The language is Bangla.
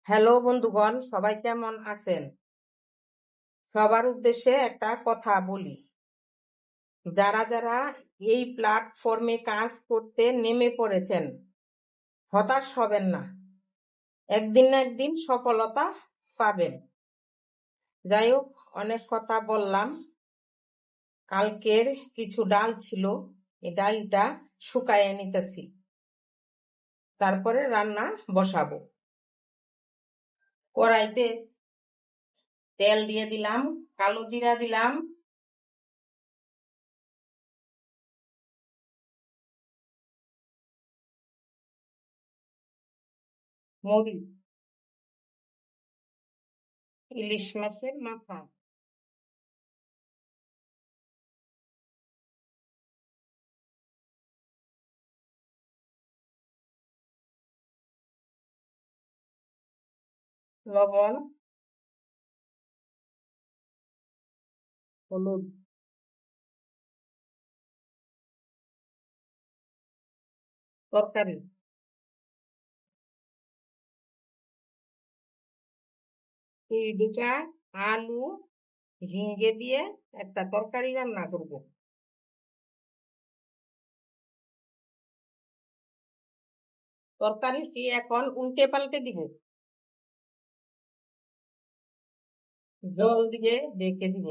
হ্যালো বন্ধুগণ, সবাই কেমন আছেন? সবার উদ্দেশ্যে একটা কথা বলি। যারা যারা এই প্ল্যাটফর্মে কাজ করতে নেমে পড়েছেন, হতাশ হবেন না। একদিন না একদিন সফলতা পাবেন। যাই হোক, অনেক কথা বললাম। কালকের কিছু ডাল ছিল, এই ডালটা শুকায়ে নিতেছি, তারপরে রান্না বসাবো। কড়াইতে তেল দিয়ে দিলাম, কালো জিরা দিলাম, মরিচ, ইলিশ মাছের মাথা, লবণ, হলুদ, তরকারি। এই দুটা আলু ঝিঙ্গে দিয়ে একটা তরকারি রান্না করব। তরকারিটি এখন উল্টে পাল্টে দিব, জল দিয়ে ঢেকে দিব।